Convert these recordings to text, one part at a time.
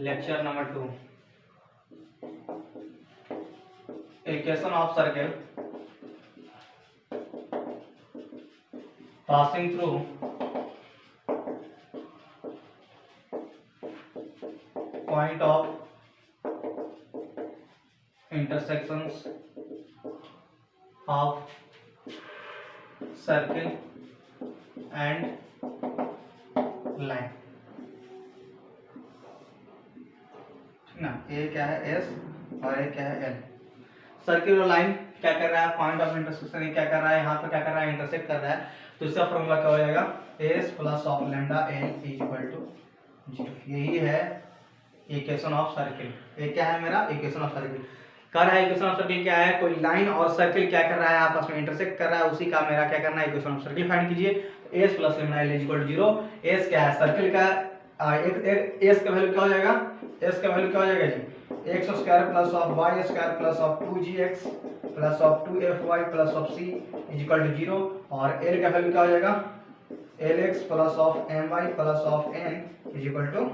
Lecture number 2, equation of circle passing through point of intersections of circle and line। ठीक ना, ये क्या है एस और ये क्या है एल। सर्किल और लाइन क्या कर रहा है, पॉइंट ऑफ इंटरसेक्शन क्या कर रहा है, यहाँ पर क्या कर रहा है, इंटरसेक्ट कर रहा है। तो इसका फॉर्मूला क्या हो जाएगा, S plus of lambda L equal to 0। यही है इक्वेशन ऑफ सर्किल। ये क्या है मेरा इक्वेशन ऑफ सर्किल। कर रहा है इक्वेशन ऑफ सर्किल क्या है, कोई लाइन और सर्किल क्या कर रहा है, आपस में इंटरसेक्ट कर रहा है, उसी का मेरा क्या करना है, इक्वेशन ऑफ सर्किल फाइंड कीजिए। S plus lambda L equal to 0। S क्या है, सर्किल का एस का वैल्यू क्या हो जाएगा, एस का वैल्यू क्या हो जाएगा जी, X square plus of Y square plus of 2gx plus of 2fy plus of c equal to 0। और एल का वैल्यू क्या हो जाएगा, lx plus of my plus of n equal to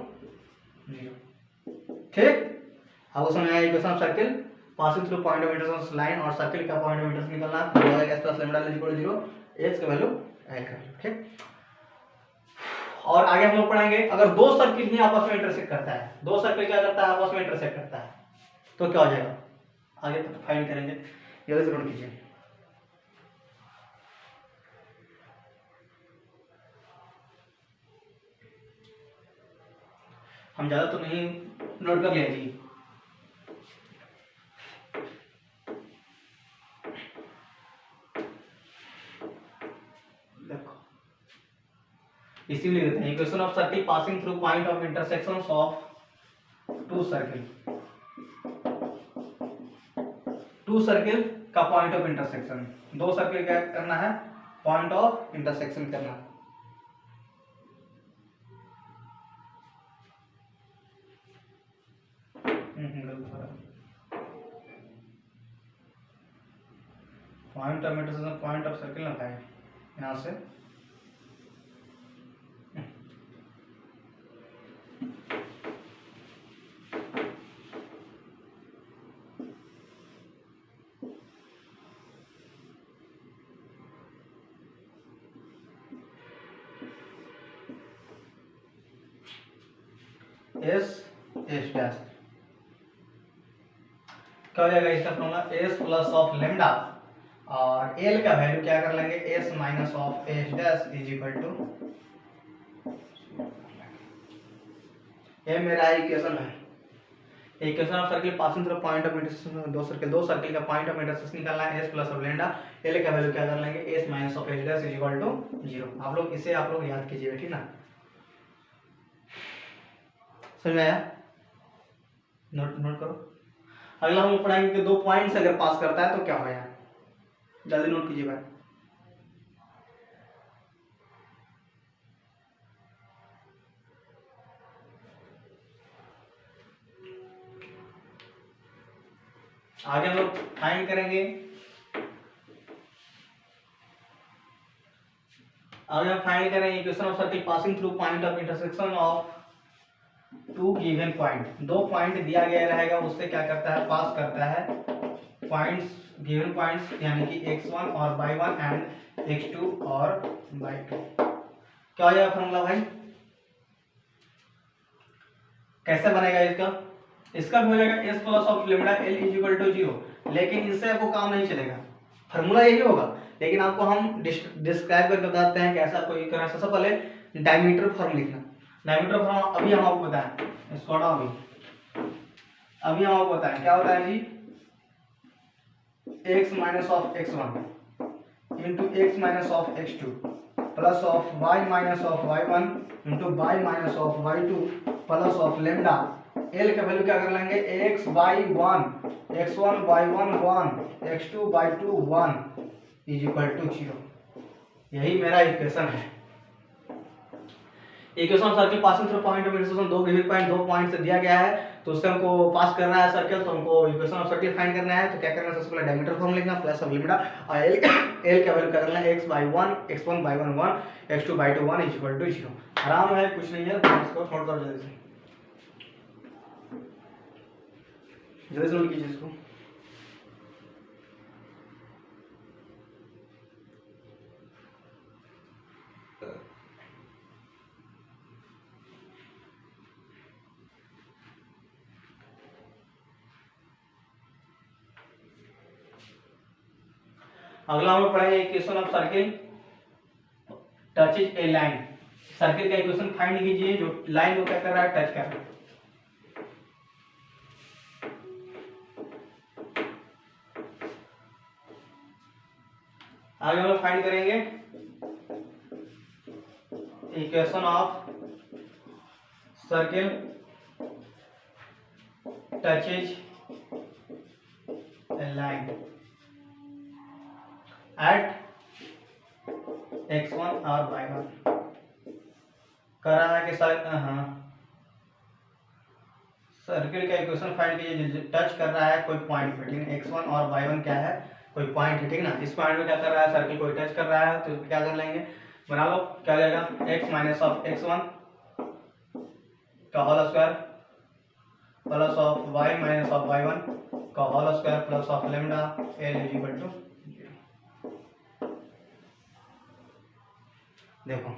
0। ठीक, अब उसमें आया equation of circle passing through point of intersection line, और सर्किल का पॉइंट ऑफ इंटरसेक्शन निकालना है, S plus lambda equal to 0, H का वैल्यू एल का वैल्यू। ठीक, और आगे हम लोग पढ़ाएंगे अगर दो सर्किल ही आपस में इंटरसेक्ट करता है, दो सर्किल क्या करता है, आपस में इंटरसेक्ट करता है, तो क्या हो जाएगा, आगे तो फाइंड करेंगे। जल्दी से नोट कीजिए। हम ज्यादा तो नहीं, नोट कर लिया जी। इसीलिए देते हैं equation of circle passing through point of intersection of two circle. Two circle का पॉइंट ऑफ इंटरसेक्शन, दो सर्किल क्या करना है, पॉइंट ऑफ इंटरसेक्शन करना। Point of intersection point of circle ना है, यहां से एस एस डैश क्या हो जाएगा, इसका formula S plus of lambda और एल का वैल्यू क्या कर लेंगे, S minus of S dash is equal to, ये मेरा इक्वेशन है। Equation of circle passing through point of intersection, दो सर्किल का पॉइंट ऑफ इंटरसेक्शन निकालना है, S plus of lambda, L का वैल्यू क्या कर लेंगे, S minus of S dash is equal to 0। आप लोग इसे आप लोग याद कीजिए, ठीक ना, समझ में आया, नोट करो। अगला हम पढ़ाएंगे कि दो पॉइंट्स अगर पास करता है तो क्या होगा, जल्दी नोट कीजिए भाई। आगे हम लोग फाइंड करेंगे, आगे हम फाइंड करेंगे equation of circle passing through point of intersection of two given point. दो पॉइंट दिया गया रहेगा, उससे क्या करता है, पास करता है पॉइंट्स, गिवन पॉइंट्स, यानी कि x1 और y1 एंड x2 और y2। क्या हो जाएगा फॉर्मूला भाई, कैसे बनेगा इसका, इसका भी हो जाएगा S plus of lambda L is equal to 0। लेकिन इससे आपको काम नहीं चलेगा, फॉर्मूला यही होगा, लेकिन आपको हम डिस्क्राइब करके बताते हैं कैसा कोई करना। सबसे पहले डायमीटर फॉर्म लिखना, डायमीटर फॉर्म अभी हम आपको बताएं, इसको हटाओ अभी हम आपको बताएं क्या होता है जी, x minus of x1 into x minus of x2 plus of y minus of y1 into y minus of y2 plus of lambda. l का वैल्यू क्या कर लेंगे, x by 1 x1 by 1 x2 by 2 1 is equal to 0। यही मेरा equation है। Equation of circle passing through point of intersection, दो given point, दो point से दिया गया है, तो उससे हमको पास करना है सर्किल, तो हमको इक्वेशन ऑफ सर्किल फाइंड करना है। तो क्या करना है, सबसे पहले डायमीटर फॉर्म लिखना प्लस ऑफ लेम्डा और एल का वैल्यू क्या करना है, x by 1 x1 by 1 1 x2 by 2 1 is equal to 0। आराम है, कुछ नहीं है, इसको नोट करो जल्दी से। जल्दी से नोट कीजिए इसको। अगला हम लोग पढ़ेंगे equation of circle touches a line. Circle का इक्वेशन फाइंड कीजिए जो लाइन को क्या कर रहा है, टच कर रहा है। आगे हम लोग फाइंड करेंगे equation of circle touches a line at x1 और y1 कर रहा है कि सर्किल का इक्वेशन फाइंड कीजिए टच कर रहा है कोई पॉइंट पे, ठीक है। x1 और y1 क्या है, कोई पॉइंट है, ठीक ना। इस पॉइंट पे क्या कर रहा है, सर्किल को टच कर रहा है, तो क्या कर लेंगे, बना लो। क्या हो जाएगा, x माइनस ऑफ x1 का whole square plus of y minus of y1 का whole square plus of lambda l is equal to. देखो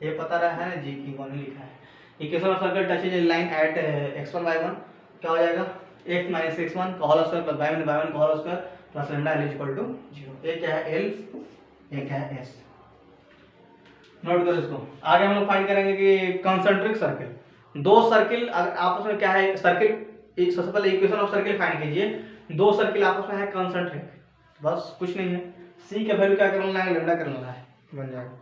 ये पता रहा है ना, जी की वन लिखा है। Equation of circle touches a line at x1 y1 क्या हो जाएगा, x माइनस x1 का whole square plus y minus y1 का whole square plus lambda l equal to 0। ये क्या है l, ये क्या है s। नोट करो इसको। आगे हम लोग फाइंड करेंगे कि कंसंट्रिक सर्किल। दो सर्किल अगर आपस में क्या है, सर्किल सबसे पहले इक्वेशन ऑफ सर्किल फाइंड कीजिए। दो सर्किल आपस में है कंसंट्रिक, बस कुछ नहीं है। c का वैल्यू क्या करना है, लैम्डा करना है, बन जाएगा।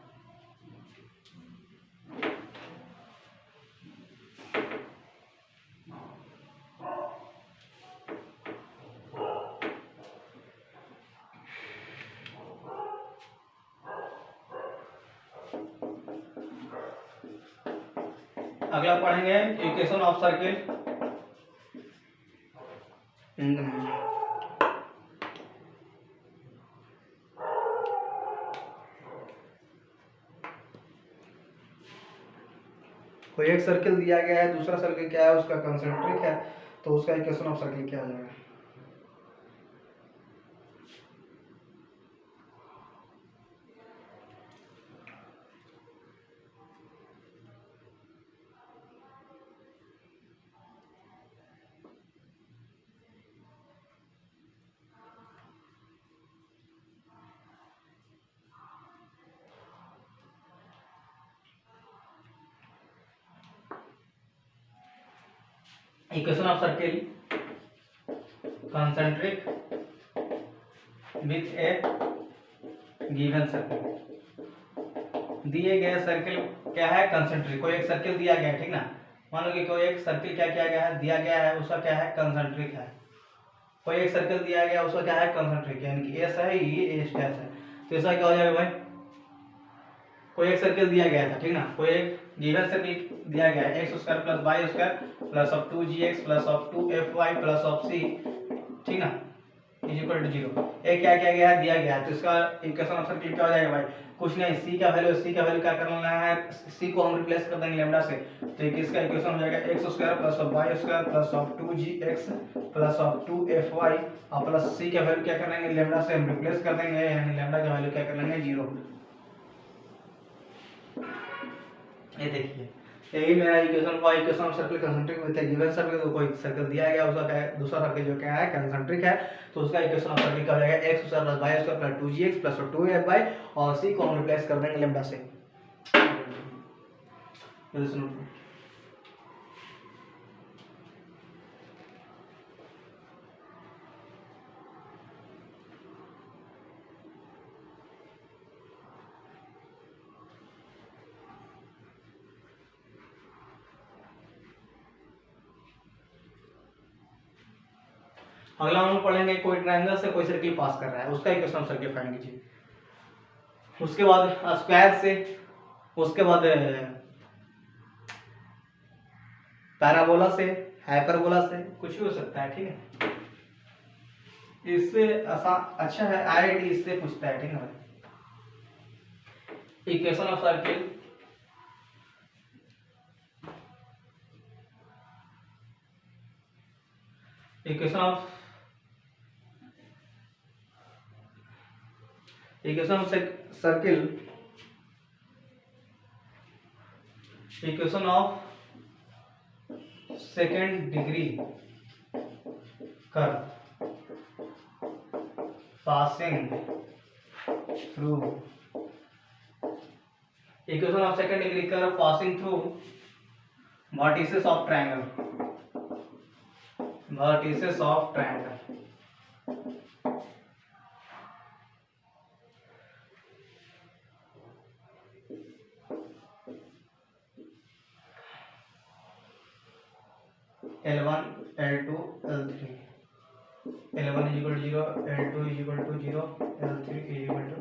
अगला पढ़ेंगे इक्वेशन ऑफ सर्किल कोई एक सर्किल दिया गया है, दूसरा सर्किल क्या है, उसका कंसंट्रिक है, तो उसका इक्वेशन ऑफ सर्किल क्या हो जाएगा। Equation of circle concentric with a given circle. दिए गए सर्किल क्या है, कंसंट्रिक। कोई एक सर्किल दिया गया है, ठीक ना। मान लो कि कोई एक सर्किल क्या किया गया है, दिया गया है, उसका क्या है, कंसंट्रिक है। कोई एक सर्किल दिया गया, उसका क्या है, कंसंट्रिक, यानी कि एस है, ये एस डैश है। तो ऐसा क्या हो जाएगा भाई, कोई एक सर्किल दिया गया था, ठीक ना। कोई एक गिवन सर्किल दिया गया है, x square plus y square plus of 2gx plus of 2fy plus of c, ठीक ना, इज इक्वल टू 0। ये क्या क्या गया है, दिया गया है, तो इसका इक्वेशन ऑफ सर्किल क्या हो जाएगा भाई, कुछ नहीं, c का वैल्यू क्या करना है, c को हम रिप्लेस कर देंगे लैम्डा से। तो एक इसका इक्वेशन हो जाएगा x square plus of Y square plus of 2gx plus of 2fy और प्लस c का वैल्यू क्या कर लेंगे, लैम्डा से हम रिप्लेस कर देंगे, यानी लैम्डा का वैल्यू क्या कर लेंगे, 0। ये देखिए, यही मेरा इक्वेशन का equation of circle concentric with given circle. तो कोई सर्किल दिया गया, उसका क्या है, दूसरा सर्किल जो क्या है, कंसंट्रिक है, तो उसका इक्वेशन ऑफ सर्किल क्या हो जाएगा, x square plus y square plus 2gx plus 2fy और c को हम रिप्लेस कर देंगे लैम्डा से। अगला हम लोग पढ़ेंगे कोई ट्रायंगल से कोई सर्किल पास कर रहा है, उसका इक्वेशन ऑफ सर्किल फाइंड कीजिए। उसके बाद स्क्वायर से, उसके बाद पैराबोला से, हाइपरबोला से, कुछ भी हो सकता है, ठीक है। इससे अच्छा है आईआईटी इससे पूछता है, ठीक है भाई। Equation of circle equation of circle, equation of second degree curve passing through, equation of second degree curve passing through vertices of triangle, vertices of triangle. L1 L2 L3, L1 is equal to 0, L2 is equal to 0, L3 is equal to,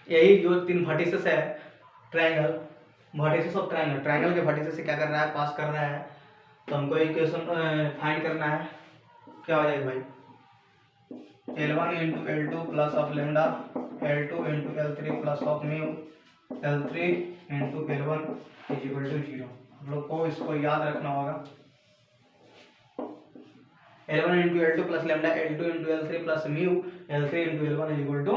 यही जो तीन vertices है triangle, vertices of triangle, triangle के vertices से क्या कर रहा है, पास कर रहा है। तो हमको इक्वेशन फाइंड करना है, क्या हो जाएगा भाई, L1 into L2 plus of lambda, L2 into L3 plus of mu, L3 into L1 is equal to 0। हम लोग को इसको याद रखना होगा, L1 into L2 plus lambda, L2 into L3 plus mu, L3 into L1 is equal to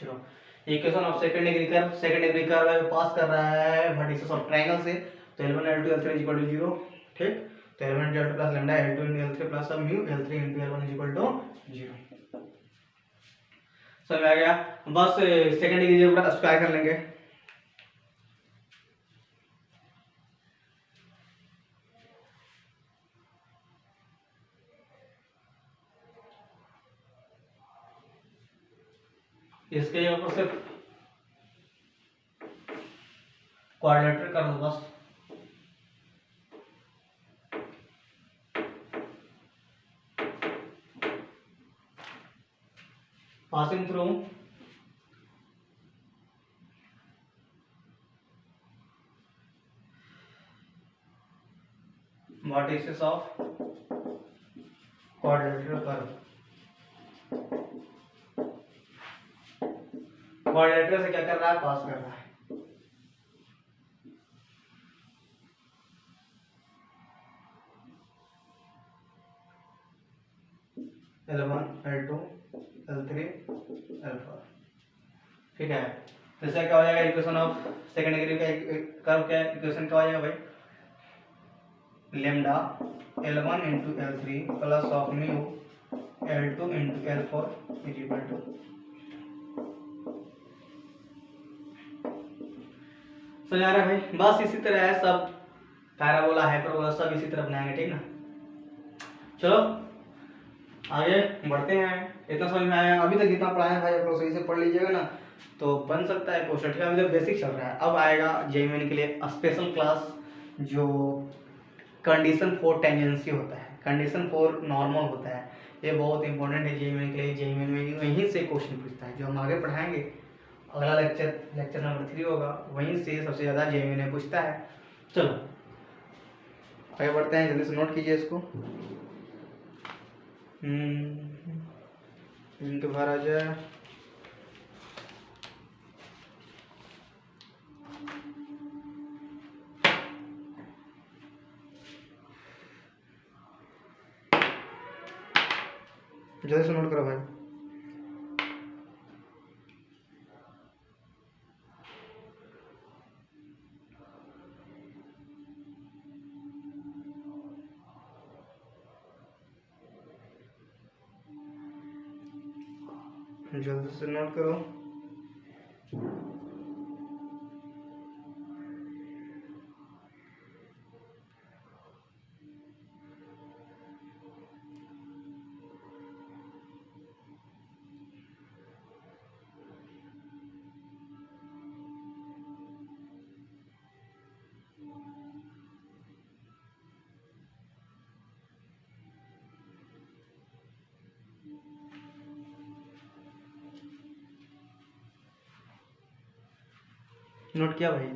0। Equation of second degree curve है, pass कर रहा है वर्टिसेस ऑफ ट्रायंगल से, तो L1 L2 L3 is equal to 0, ठीक। तो L1 into L2 plus lambda, L2 into L3 plus mu, L3 into L1 is equal to 0। समझ में आ गया। बस सेकंड डिग्री जब स्क्वायर कर लेंगे, इसके ऊपर सिर्फ क्वाड्रेटर कर दो बस, passing through vertices of क्वाड्रेटर curve, क्वाड्रेटर से क्या कर रहा है, पास कर रहा है। L1 L2 L3 L4, ठीक है। तो इससे क्या हो जाएगा, इक्वेशन ऑफ सेकंड डिग्री का कर्व क्या इक्वेशन क्या हो जाएगा भाई, lambda L1 into L3 plus of mu L2 into L4 is equal to, समझ आ रहा है भाई। बस इसी तरह है सब, पैराबोला हाइपरबोला सब इसी तरह बनाएंगे, ठीक ना। चलो आगे बढ़ते हैं। इतना समझ में आया, अभी तक जितना पढ़ाया भाई आप लोग सही से पढ़ लीजिएगा ना, तो बन सकता है क्वेश्चन, ठीक है। अभी तक बेसिक चल रहा है, अब आएगा जेईई के लिए स्पेशल क्लास, जो कंडीशन फॉर टेंजेंसी होता है, कंडीशन फॉर नॉर्मल होता है। ये बहुत इंपॉर्टेंट है जेईई के लिए, जेईई में वहीं से क्वेश्चन पूछता है, जो हम आगे पढ़ाएंगे। अगला लेक्चर नंबर 3 होगा, वहीं से सबसे ज़्यादा जेईई में पूछता है। चलो आगे बढ़ते हैं, जल्दी से नोट कीजिए इसको। इनके बाहर आ जाए, जल्दी से नोट करो भाई। जल्दी से नोट करो। नोट किया भाई।